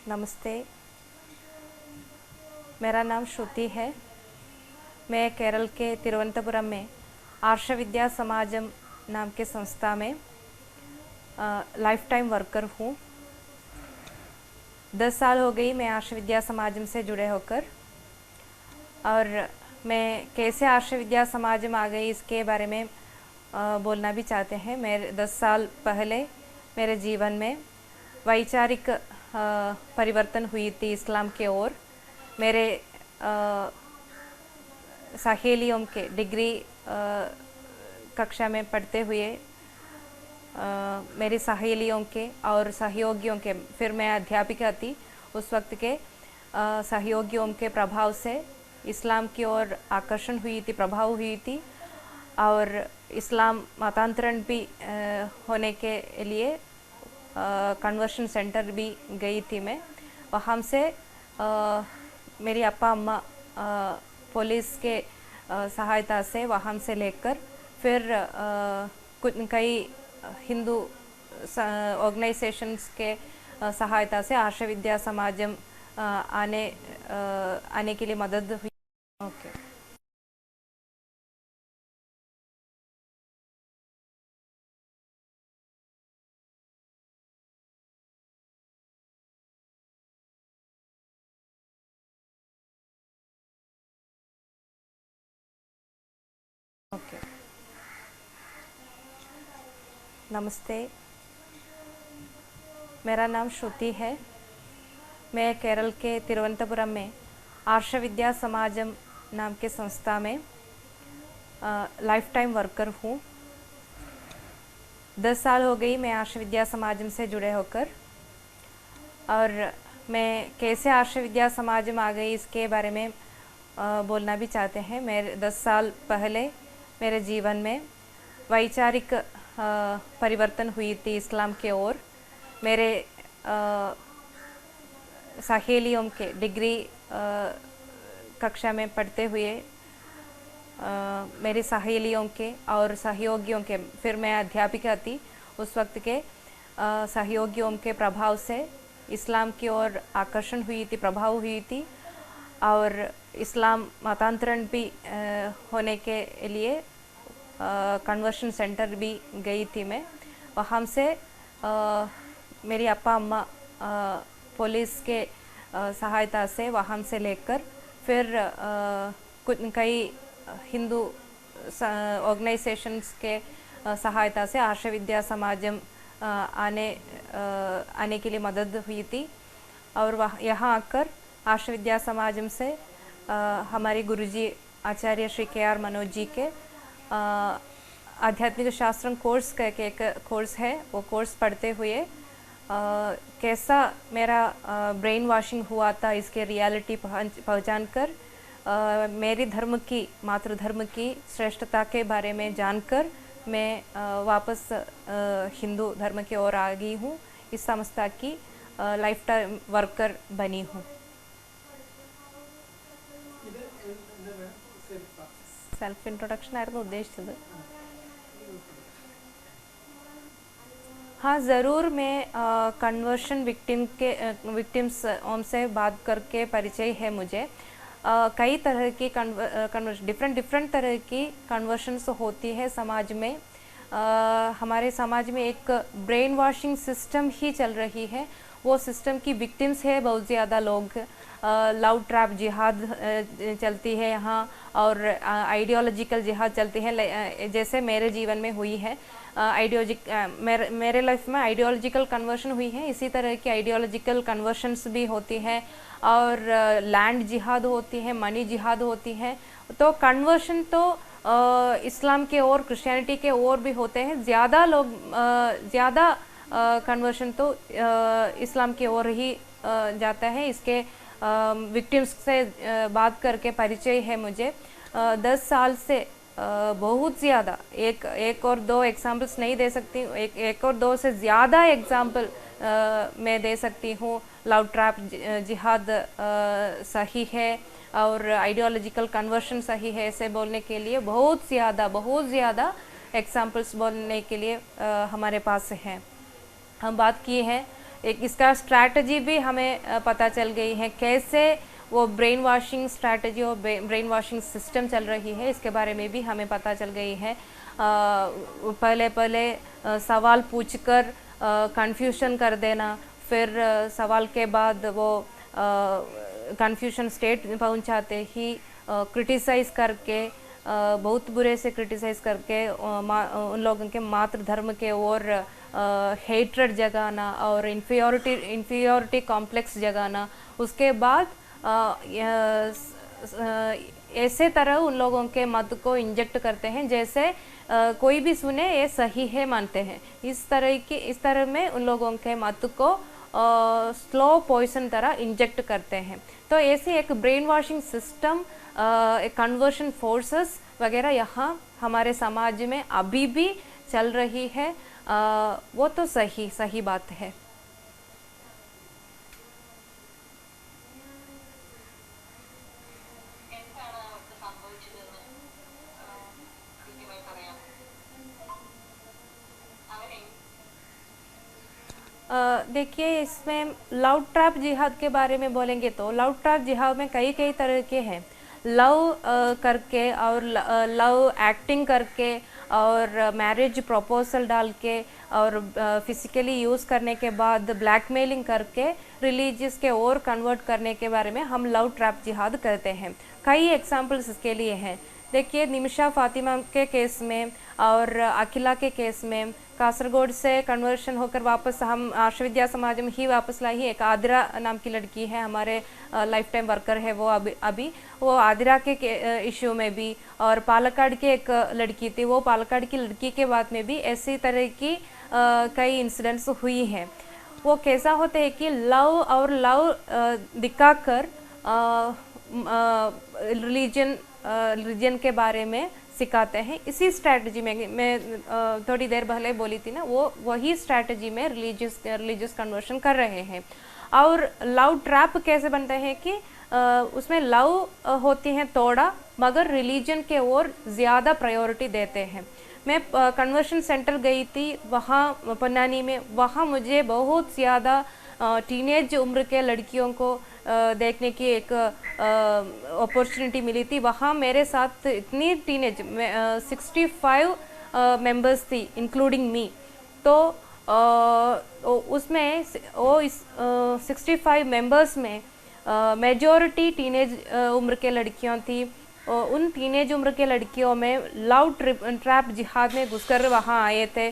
नमस्ते, मेरा नाम श्रुति है। मैं केरल के तिरुवनंतपुरम में आर्ष विद्या समाजम नाम के संस्था में लाइफ टाइम वर्कर हूँ। 10 साल हो गई मैं आर्ष विद्या समाजम से जुड़े होकर, और मैं कैसे आर्ष विद्या समाजम आ गई इसके बारे में बोलना भी चाहते हैं। मेरे 10 साल पहले मेरे जीवन में वैचारिक परिवर्तन हुई थी इस्लाम की ओर। मेरे सहेलियों के डिग्री कक्षा में पढ़ते हुए मेरी सहेलियों के और सहयोगियों के, फिर मैं अध्यापिका थी उस वक्त के, सहयोगियों के प्रभाव से इस्लाम की ओर आकर्षण हुई थी, प्रभाव हुई थी, और इस्लाम मतांतरण भी होने के लिए कन्वर्शन सेंटर भी गई थी मैं। वहाँ से मेरी अप्पा अम्मा पुलिस के सहायता से वहाँ से लेकर फिर कुछ कई हिंदू ऑर्गेनाइजेशंस के सहायता से आर्ष विद्या समाजम आने के लिए मदद हुई। ओके। ओके, नमस्ते, मेरा नाम श्रुति है। मैं केरल के तिरुवनंतपुरम में आर्ष विद्या समाजम नाम के संस्था में लाइफ टाइम वर्कर हूँ। 10 साल हो गई मैं आर्ष विद्या समाजम से जुड़े होकर, और मैं कैसे आर्ष विद्या समाजम आ गई इसके बारे में बोलना भी चाहते हैं। मेरे 10 साल पहले मेरे जीवन में वैचारिक परिवर्तन हुई थी इस्लाम की ओर। मेरे सहेलियों के डिग्री कक्षा में पढ़ते हुए मेरी सहेलियों के और सहयोगियों के, फिर मैं अध्यापिका थी उस वक्त के, सहयोगियों के प्रभाव से इस्लाम की ओर आकर्षण हुई थी, प्रभाव हुई थी, और इस्लाम मतांतरण भी होने के लिए कन्वर्शन सेंटर भी गई थी मैं। वहाँ से मेरी अप्पा अम्मा पुलिस के सहायता से वहाँ से लेकर फिर कुछ कई हिंदू ऑर्गेनाइजेशंस के सहायता से आर्ष विद्या समाजम आने के लिए मदद हुई थी, और वह यहाँ आकर आर्ष विद्या समाजम से हमारे गुरुजी आचार्य श्री के आर मनोज जी के आध्यात्मिक शास्त्र कोर्स का एक कोर्स है, वो कोर्स पढ़ते हुए कैसा मेरा ब्रेन वॉशिंग हुआ था इसके रियलिटी पहचान कर मेरी धर्म की, मातृधर्म की श्रेष्ठता के बारे में जानकर मैं वापस हिंदू धर्म की ओर आ गई हूँ। इस संस्था की लाइफ टाइम वर्कर बनी हूँ। सेल्फ इंट्रोडक्शन आयिरुन्नु उद्देशिचത്। हाँ, ज़रूर मैं कन्वर्शन विक्टिम्स से बात करके परिचय है मुझे। कई तरह की कन्वर्शन, डिफरेंट तरह की कन्वर्शंस होती है समाज में। हमारे समाज में एक ब्रेन वॉशिंग सिस्टम ही चल रही है। वो सिस्टम की विक्टिम्स है बहुत ज़्यादा लोग। लव ट्रैप जिहाद चलती है यहाँ, और आइडियोलॉजिकल जिहाद चलती है, जैसे मेरे जीवन में हुई है। मेरे लाइफ में आइडियोलॉजिकल कन्वर्शन हुई है, इसी तरह की आइडियोलॉजिकल कन्वर्शंस भी होती है, और लैंड जिहाद होती है, मनी जिहाद होती है। तो कन्वर्शन तो इस्लाम के और क्रिश्चियनिटी के और भी होते हैं। ज़्यादा कन्वर्शन तो इस्लाम की ओर ही जाता है। इसके विक्टिम्स से बात करके परिचय है मुझे। 10 साल से बहुत ज़्यादा, एक और दो एग्जाम्पल्स नहीं दे सकती, एक और दो से ज़्यादा एग्जाम्पल मैं दे सकती हूँ। लव ट्रैप जिहाद सही है और आइडियोलॉजिकल कन्वर्शन सही है, ऐसे बोलने के लिए बहुत ज़्यादा एग्जाम्पल्स बोलने के लिए हमारे पास हैं। हम बात किए हैं एक इसका स्ट्रैटेजी भी हमें पता चल गई है, कैसे वो ब्रेन वॉशिंग स्ट्रैटेजी और ब्रेन वॉशिंग सिस्टम चल रही है, इसके बारे में भी हमें पता चल गई है। पहले सवाल पूछकर कंफ्यूशन कर देना, फिर सवाल के बाद वो कंफ्यूशन स्टेट पहुंचाते ही क्रिटिसाइज़ करके, बहुत बुरे से क्रिटिसाइज़ करके उन लोगों के मातृ धर्म के और हेट्रेड जगाना और इन्फीरियरिटी कॉम्प्लेक्स जगाना। उसके बाद ऐसे तरह उन लोगों के मत को इंजेक्ट करते हैं जैसे कोई भी सुने ये सही है मानते हैं। इस तरह में उन लोगों के मत को स्लो पॉइजन तरह इंजेक्ट करते हैं। तो ऐसी एक brain washing system, conversion forces वगैरह यहाँ हमारे समाज में अभी भी चल रही है। वो तो सही बात है। देखिए, इसमें लव ट्रैप जिहाद के बारे में बोलेंगे तो लव ट्रैप जिहाद में कई तरह के हैं। लव करके और लव एक्टिंग करके और मैरिज प्रपोजल डाल के और फिजिकली यूज़ करने के बाद ब्लैकमेलिंग करके रिलीजियस के और कन्वर्ट करने के बारे में हम लव ट्रैप जिहाद करते हैं। कई एग्जाम्पल्स इसके लिए हैं। देखिए, निमिषा फातिमा के केस में और अखिला के केस में कासरगोड से कन्वर्शन होकर वापस हम आर्ष विद्या समाज में ही वापस लाई। एक आदिरा नाम की लड़की है, हमारे लाइफ टाइम वर्कर है वो। अभी वो आदिरा के इश्यू में भी, और पालक्काड की एक लड़की थी, वो पालक्काड की लड़की के बाद में भी ऐसी तरह की कई इंसिडेंट्स हुई हैं। वो कैसा होते हैं कि लव और लव दिखाकर रिलीजन के बारे में सिखाते हैं। इसी स्ट्रैटेजी में मैं थोड़ी देर पहले बोली थी ना, वो वही स्ट्रैटेजी में रिलीजियस कन्वर्शन कर रहे हैं। और लव ट्रैप कैसे बनते हैं कि उसमें लव होती है थोड़ा, मगर रिलीजन के ओर ज़्यादा प्रायोरिटी देते हैं। मैं कन्वर्शन सेंटर गई थी वहाँ पन्नानी में, वहाँ मुझे बहुत ज़्यादा टीनेज उम्र के लड़कियों को देखने की एक अपॉर्चुनिटी मिली थी। वहाँ मेरे साथ इतनी टीनेज 65 मेंबर्स थी इंक्लूडिंग मी। तो उसमें वो इस 65 मेंबर्स में मेजॉरिटी टीनेज उम्र के लड़कियां थी। उन टीनेज उम्र के लड़कियों में लव ट्रैप जिहाद में घुसकर वहाँ आए थे।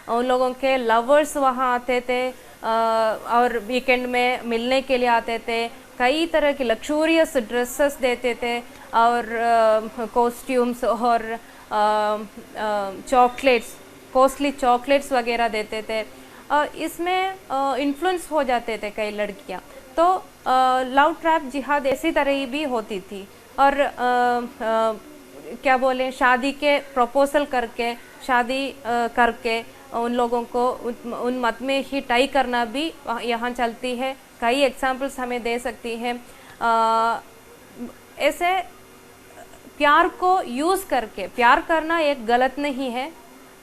उन लोगों के लवर्स वहाँ आते थे और वीकेंड में मिलने के लिए आते थे। कई तरह की लक्सूरियस ड्रेसेस देते थे और कॉस्ट्यूम्स और चॉकलेट्स, कॉस्टली चॉकलेट्स वगैरह देते थे। इसमें इन्फ्लुएंस हो जाते थे कई लड़कियाँ। तो लव ट्रैप जिहाद ऐसी तरह ही भी होती थी। और क्या बोलें, शादी के प्रपोजल करके, शादी करके उन लोगों को उन मत में ही टाई करना भी यहाँ चलती है। कई एग्जाम्पल्स हमें दे सकती हैं। ऐसे प्यार को यूज़ करके, प्यार करना एक गलत नहीं है।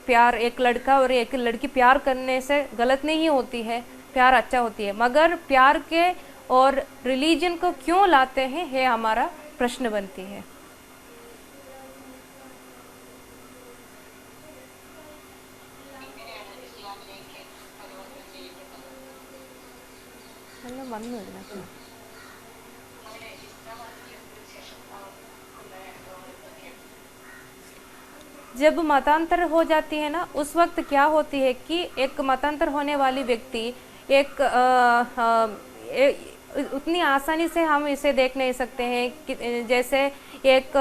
प्यार, एक लड़का और एक लड़की प्यार करने से गलत नहीं होती है, प्यार अच्छा होती है। मगर प्यार के और रिलीजन को क्यों लाते हैं, ये हमारा प्रश्न बनती है। जब मतांतर हो जाती है ना, उस वक्त क्या होती है कि एक मतांतर होने वाली व्यक्ति उतनी आसानी से हम इसे देख नहीं सकते हैं कि जैसे एक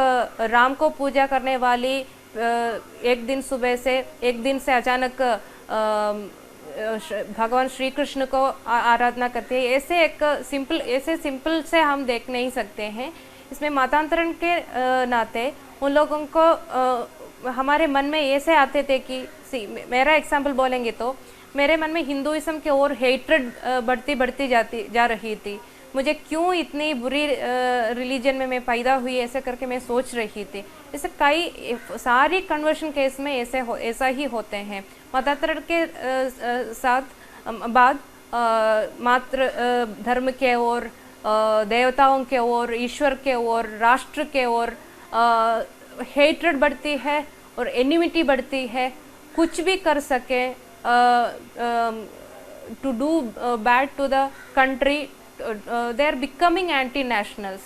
राम को पूजा करने वाली एक दिन सुबह से, एक दिन से अचानक भगवान श्री कृष्ण को आराधना करते हैं। ऐसे सिंपल से हम देख नहीं सकते हैं। इसमें मतांतरण के नाते उन लोगों को हमारे मन में ऐसे आते थे कि मेरा एग्जाम्पल बोलेंगे तो मेरे मन में हिंदुइज्म के और हेट्रेड बढ़ती जा रही थी। मुझे क्यों इतनी बुरी रिलीजन में मैं पैदा हुई, ऐसे करके मैं सोच रही थी। ऐसे कई सारी कन्वर्शन केस में ऐसा ही होते हैं। मतांतरण के साथ बाद मात्र धर्म के ओर, देवताओं के ओर, ईश्वर के ओर, राष्ट्र के ओर हेट्रेड बढ़ती है और एनिमिटी बढ़ती है। कुछ भी कर सके to do bad to the country, they are becoming anti-nationals.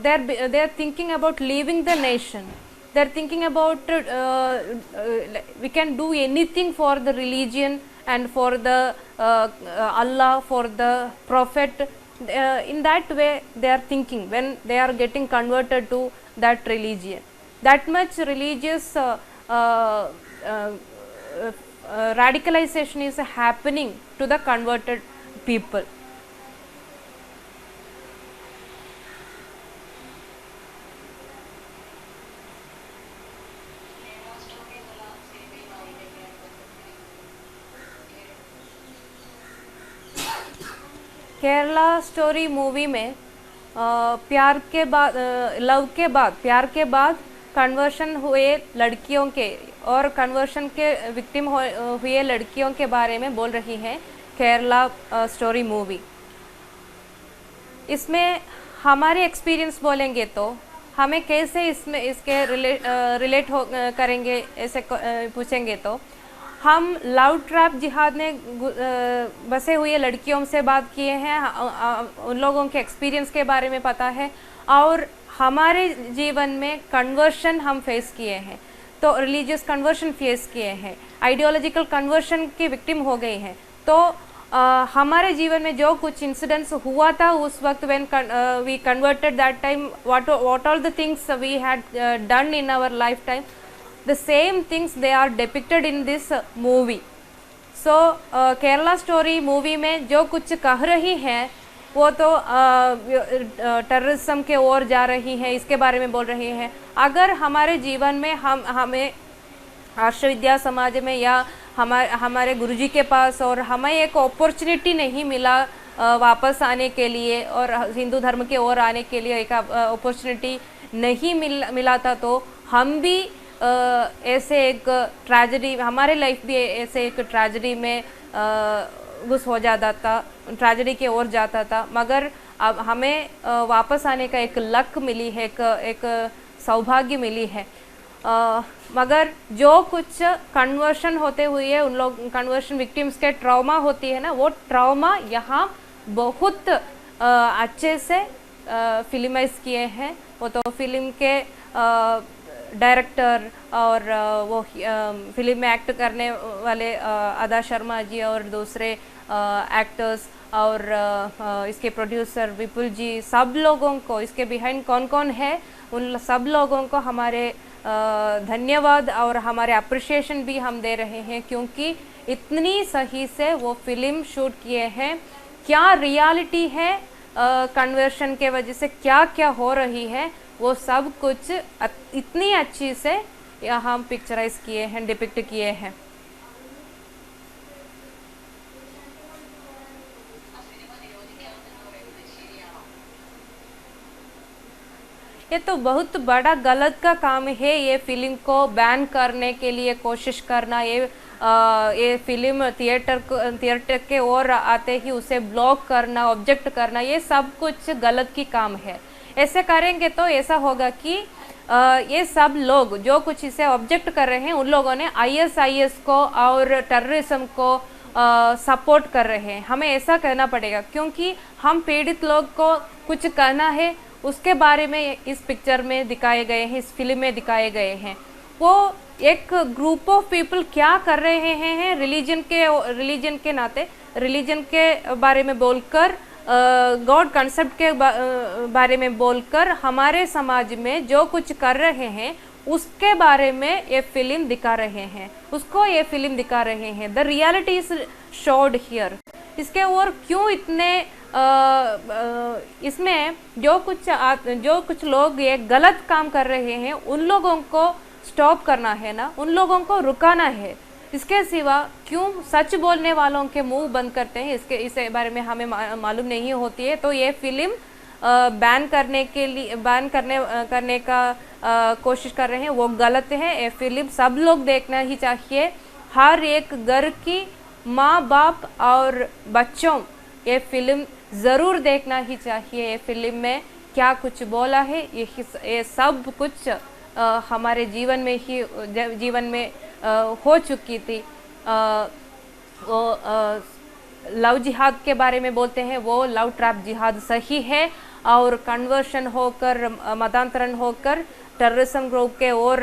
They are thinking about leaving the nation. They are thinking about we can do anything for the religion and for the Allah, for the Prophet. In that way they are thinking when they are getting converted to that religion. That much religious radicalization is happening to the converted people. Kerala story movie में प्यार के बाद, love के बाद, प्यार के बाद conversion हुए लड़कियों के और कन्वर्शन के विक्टिम हुए लड़कियों के बारे में बोल रही है केरला स्टोरी मूवी। इसमें हमारे एक्सपीरियंस बोलेंगे तो हमें कैसे इसमें इसके रिलेट हो करेंगे, ऐसे पूछेंगे तो हम लव ट्रैप जिहाद में बसे हुए लड़कियों से बात किए हैं, उन लोगों के एक्सपीरियंस के बारे में पता है और हमारे जीवन में कन्वर्शन हम फेस किए हैं, तो रिलीजियस कन्वर्शन फेस किए हैं, आइडियोलॉजिकल कन्वर्शन की विक्टिम हो गई हैं। तो हमारे जीवन में जो कुछ इंसिडेंट्स हुआ था उस वक्त when we converted that time, what all the things we had done in our life time, the same things they are depicted in this movie. So Kerala story movie में जो कुछ कह रही है वो तो टेररिज्म के ओर जा रही है, इसके बारे में बोल रही है। अगर हमारे जीवन में हमें आर्ष विद्या समाज में या हमारे गुरुजी के पास और हमें एक अपॉर्चुनिटी नहीं मिला वापस आने के लिए और हिंदू धर्म के ओर आने के लिए एक अपॉर्चुनिटी नहीं मिला था, तो हम भी ऐसे एक ट्रेजेडी, हमारे लाइफ भी ऐसे एक ट्रेजेडी में घुस हो जाता था, ट्रेजेडी की ओर जाता था। मगर अब हमें वापस आने का एक लक मिली है, एक सौभाग्य मिली है। मगर जो कुछ कन्वर्शन होते हुए उन लोग कन्वर्शन विक्टिम्स के ट्रॉमा होती है ना, वो ट्रॉमा यहाँ बहुत अच्छे से फिल्माइज किए हैं। वो तो फिल्म के डायरेक्टर और वो फिल्म में एक्ट करने वाले अदा शर्मा जी और दूसरे एक्टर्स और इसके प्रोड्यूसर विपुल जी, सब लोगों को, इसके बिहाइंड कौन कौन है उन सब लोगों को हमारे धन्यवाद और हमारे अप्रिशिएशन भी हम दे रहे हैं, क्योंकि इतनी सही से वो फिल्म शूट किए हैं। क्या रियलिटी है कन्वर्शन के वजह से क्या क्या हो रही है, वो सब कुछ इतनी अच्छी से यहाँ हम पिक्चराइज किए हैं, डिपिक्ट किए हैं। ये तो बहुत बड़ा गलत का काम है, ये फिल्म को बैन करने के लिए कोशिश करना, ये फिल्म थिएटर के ओर आते ही उसे ब्लॉक करना, ऑब्जेक्ट करना, ये सब कुछ गलत की काम है। ऐसे करेंगे तो ऐसा होगा कि ये सब लोग जो कुछ इसे ऑब्जेक्ट कर रहे हैं उन लोगों ने ISIS को और टेररिज्म को सपोर्ट कर रहे हैं। हमें ऐसा कहना पड़ेगा, क्योंकि हम पीड़ित लोग को कुछ कहना है, उसके बारे में इस पिक्चर में दिखाए गए हैं, इस फिल्म में दिखाए गए हैं। वो एक ग्रुप ऑफ पीपल क्या कर रहे हैं, रिलीजन के नाते, रिलीजन के बारे में बोलकर, गॉड कंसेप्ट के बारे में बोलकर हमारे समाज में जो कुछ कर रहे हैं उसके बारे में ये फिल्म दिखा रहे हैं, उसको ये फिल्म दिखा रहे हैं। The reality is showed here. इसके और क्यों इतने इसमें जो कुछ लोग ये गलत काम कर रहे हैं उन लोगों को स्टॉप करना है ना, उन लोगों को रुकाना है। इसके सिवा क्यों सच बोलने वालों के मुंह बंद करते हैं, इस बारे में हमें मालूम नहीं होती है। तो ये फिल्म बैन करने का कोशिश कर रहे हैं, वो गलत है। ये फिल्म सब लोग देखना ही चाहिए। हर एक घर की माँ बाप और बच्चों ये फिल्म ज़रूर देखना ही चाहिए। ये फिल्म में क्या कुछ बोला है ये सब कुछ हमारे जीवन में ही जीवन में हो चुकी थी। वो लव जिहाद के बारे में बोलते हैं, वो लव ट्रैप जिहाद सही है, और कन्वर्शन होकर मतांतरण होकर टेररिज्म ग्रुप के और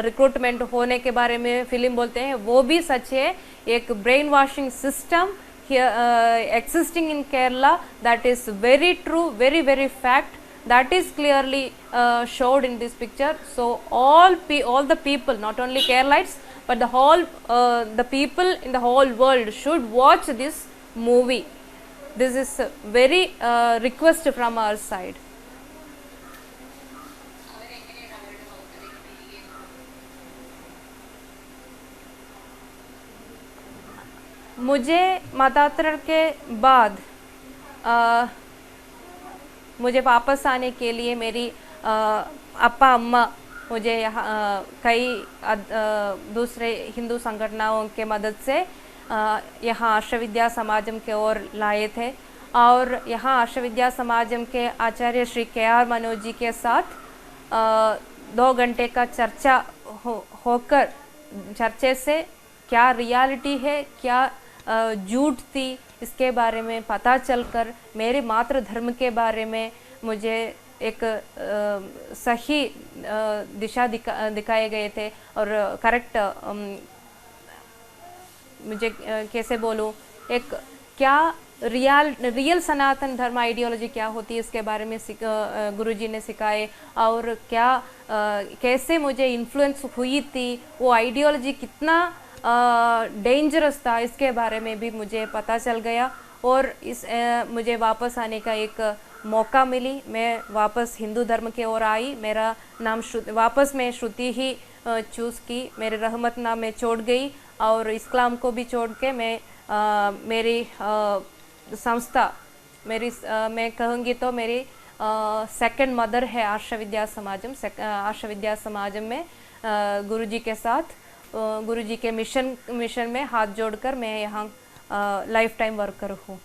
रिक्रूटमेंट होने के बारे में फिल्म बोलते हैं, वो भी सच है। एक brain washing system existing in Kerala, that is very true, very very fact, that is clearly showed in this picture. So all the people, not only Keralites but the whole the people in the whole world should watch this movie. This is a very request from our side. मुझे मतांतरण के बाद मुझे वापस आने के लिए मेरी अप्पा अम्मा मुझे यहाँ कई दूसरे हिंदू संगठनों के मदद से यहाँ आर्ष विद्या समाजम के ओर लाए थे, और यहाँ आर्ष विद्या समाजम के आचार्य श्री के.आर. मनोज जी के साथ 2 घंटे का चर्चा होकर चर्चे से क्या रियलिटी है, क्या झूठ थी, इसके बारे में पता चलकर मेरे मातृ धर्म के बारे में मुझे एक सही दिशा दिखाए गए थे, और करेक्ट मुझे कैसे बोलूँ, एक क्या रियल सनातन धर्म आइडियोलॉजी क्या होती है इसके बारे में गुरुजी ने सिखाए, और क्या कैसे मुझे इन्फ्लुएंस हुई थी, वो आइडियोलॉजी कितना डेंजरस था, इसके बारे में भी मुझे पता चल गया, और मुझे वापस आने का एक मौका मिली। मैं वापस हिंदू धर्म के ओर आई। मेरा नाम वापस मैं श्रुति ही चूज़ की, मेरे रहमत नाम में छोड़ गई, और इस्लाम को भी छोड़ के मैं मेरी संस्था मैं कहूँगी तो मेरी सेकंड मदर है आर्ष विद्या समाजम। आर्ष विद्या समाजम में गुरुजी के साथ गुरुजी के मिशन में हाथ जोड़कर मैं यहाँ लाइफ टाइम वर्कर हूँ।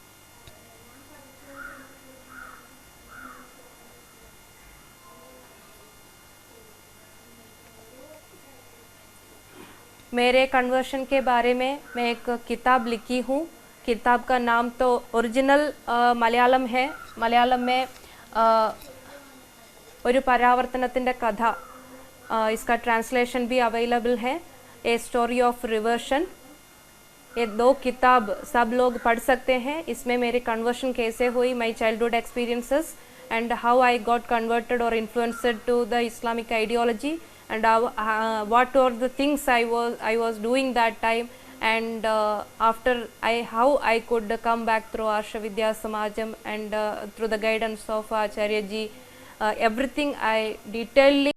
मेरे कन्वर्शन के बारे में मैं एक किताब लिखी हूँ। किताब का नाम तो ओरिजिनल मलयालम है। मलयालम में ഒരു പരാവർത്തനത്തിൻ്റെ കഥ, इसका ट्रांसलेशन भी अवेलेबल है, ए स्टोरी ऑफ रिवर्शन। ये 2 किताब सब लोग पढ़ सकते हैं। इसमें मेरी कन्वर्शन कैसे हुई, my childhood experiences and how I got converted और influenced to the Islamic ideology, and what are the things I was doing that time, and after how I could come back through Arsha Vidya Samajam and through the guidance of Acharya ji, everything I detailedly